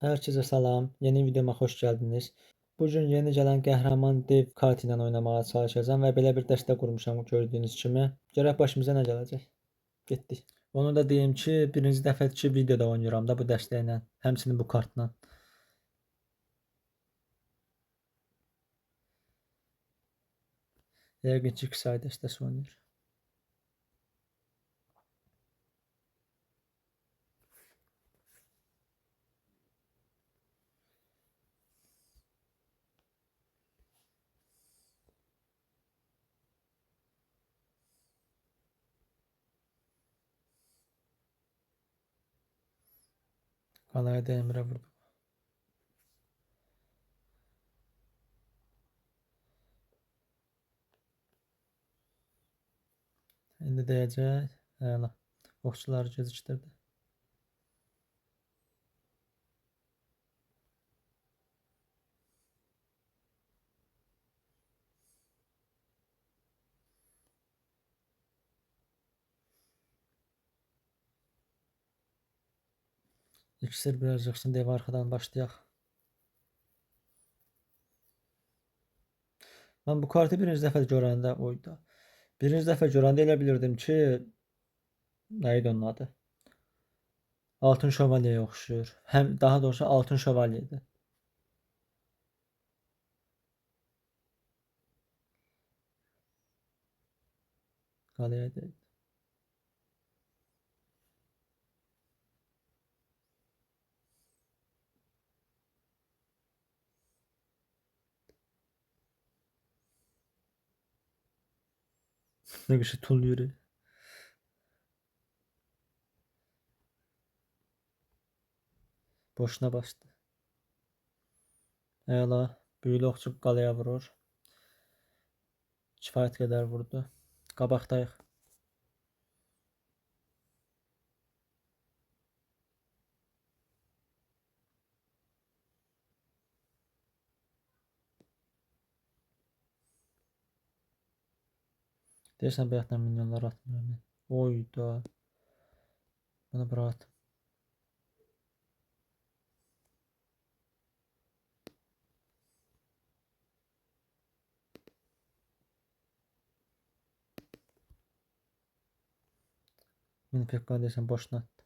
Herkese salam, yeni videoma xoş gəldiniz. Bugün yeni gələn qəhrəman dev kart ilə oynamağa çalışacağam və belə bir dəstə qurmuşam gördüyünüz kimi. Görək başımıza nə gələcək. Getdik. Onu da deyim ki, birinci dəfədir ki, videoda oynayıram da bu dəstə ilə, həmçinin bu kartla. Yəqin ki, 2 say dəstəsi oynayır. Qalaya Demirə vurdum. İndi deyəcək, hələ, boksçuları gecikdirdi. İksir biraz yıxsın, dev arxadan başlayaq. Mən bu kartı birinci dəfə görəndə, oyda. Birinci dəfə görəndə elə bilirdim ki, nə idi onun adı? Altın şövalyəyə oxşuyur. Həm daha doğrusu altın şövalyədir. Qalaya deyil. Ne güzel tul yürü. Boşuna bastı. Əla. Büyülü okçu qalaya vurur. Kifayət qədər vurdu. Qabaqdayıq. Deyirsən bayaqdan minyonlar atmıyorum mən. Oyda. Bunu bırak. Minifekka deyirsən boşuna attı.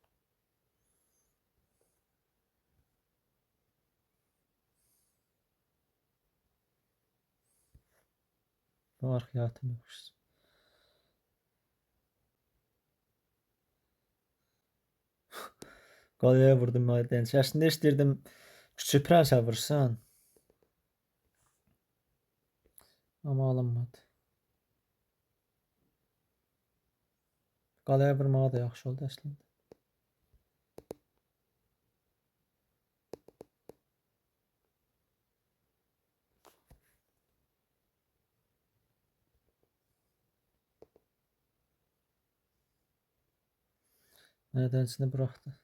Bu arxaya atmıyoruz. Qalaya vurdum madençi. Əslində istəyirdim küçük prensə vursan. Amma alınmadı. Qalaya vurmağa da yaxşı oldu əslində. Mədənçini buraxdı.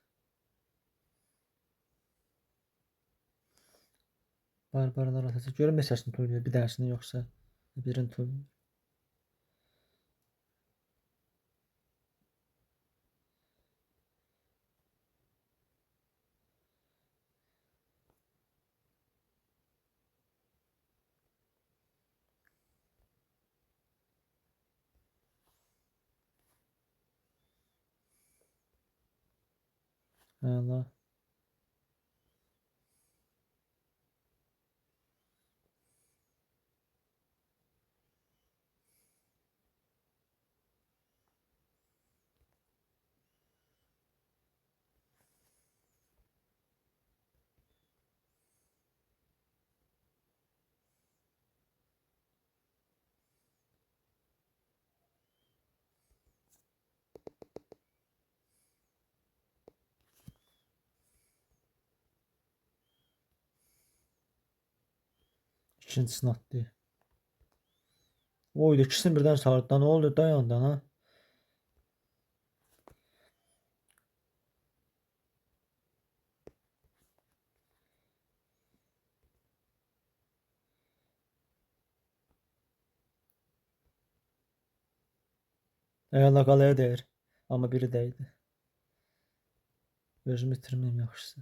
Barbarlar atacaq. Görüm neçəsini tuluyur. Bir dənəsini yoxsa birini tuluyur. Əla. İkincisini attı. Oydu ikisini birden sardı. Ne oldu? Dayandı ha. Ayağına qalaya deyir. Amma biri dəydi. Özümü itirməyim yaxşısı.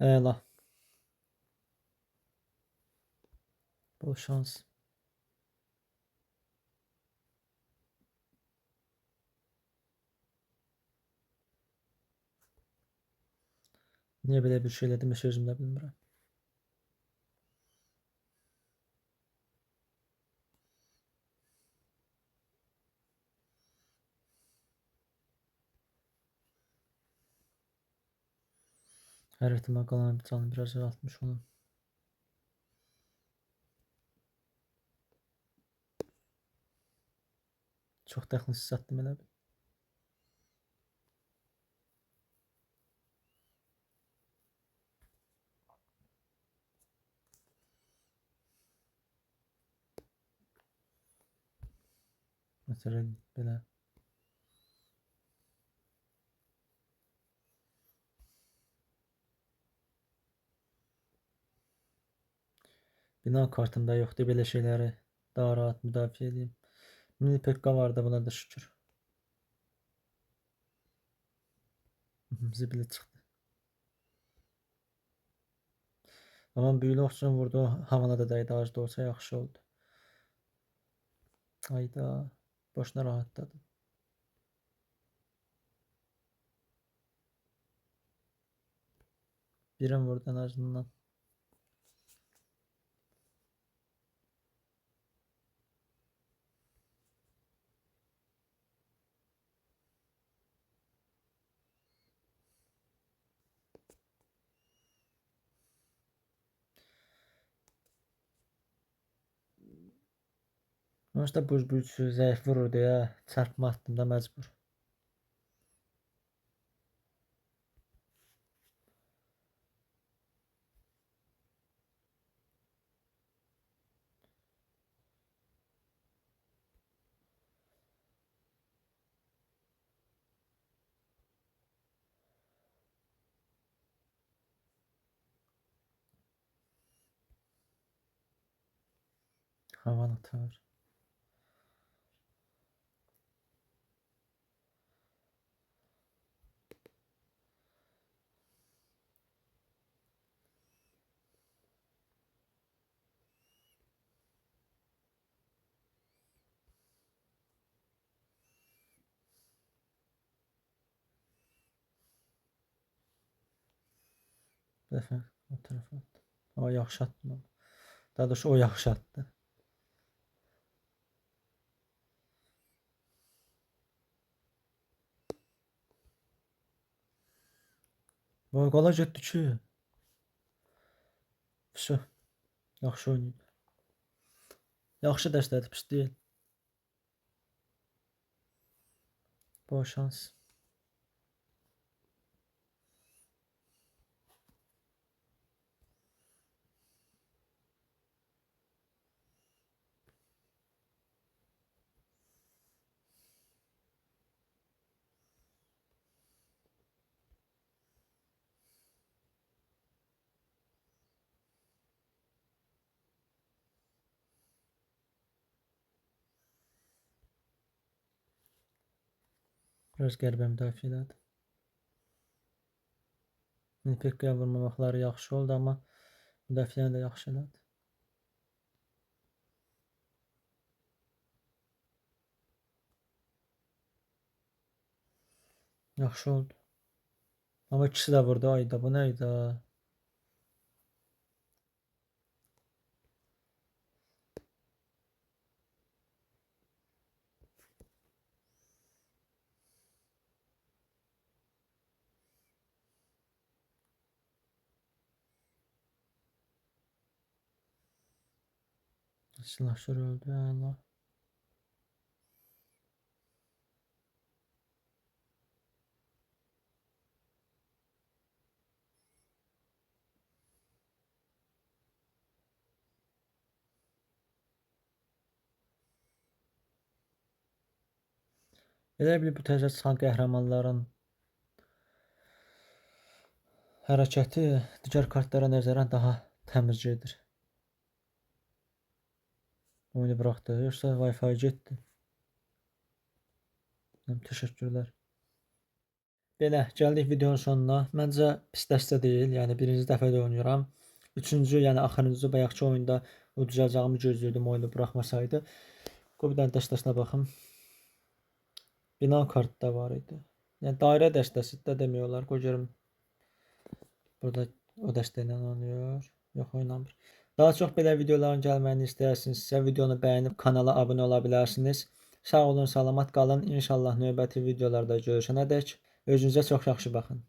Əla. Bol şans. Niyə belə bir şey elədim, heç özüm də bilmirəm. Hər ehtimal qalan canı biraz azaltmış onun. Çox təxlisiz satdım elə bil. Məsələn, belə. Bina kartımda yoxdur belə şeyləri. Daha rahat müdafiə edeyim. Mini pekka vardı, buna da şükür. Zibili çıxdı. Amma büyülü oxçun vurdu, havana da dəydi, az da olsa yaxşı oldu. Ayda, boşuna rahatladım. Birim vurdu en azından. Sonuçta buz büyücüsü zəif vurur deyə çarpma attım da məcbur. Havan atar. Bu dəfə o tərəfə attım. O yaxşı attım ama. Daha doğrusu o yaxşı attı. Bu qola getdi ki. Vəsə. Yaxşı oynayıb. Yaxşı dəstədir, pis deyil. Bol şans. Biraz qəribə müdafiə elədim. Pekkaya vurmamaqları yaxşı oldu, amma müdafiəni də yaxşı elədi. Yaxşı oldu. Amma ikisi də vurdu, ayda bu nə idi? Silahşör öldü, əla. Elə bil bu təzə çıxan qəhrəmanların hərəkəti digər kartlara nəzərən daha təmiz gedir. Oyunu buraxdı, yoxsa Wi-Fi getdi. Təşəkkürlər. Belə, gəldik videonun sonuna. Məncə pis dəstə deyil. Yəni birinci dəfə də oynayıram. Üçüncü, yəni axırıncı bayaqki oyunda udacağımı gözləyirdim oyunu buraxmasaydı. Qoy bir dənə dəstəsinə baxım. Bina kartı da var idi. Yəni dairə dəstəsi də demək olar. Qoy görüm. Burada o dəstə ilə oynayır. Yox, oynamır. Daha çox belə videoların gəlməyini istəyirsinizsə, videonu bəyənib kanala abunə ola bilərsiniz. Sağ olun, salamat qalın. İnşallah növbəti videolarda görüşənədək özünüzə çox yaxşı baxın.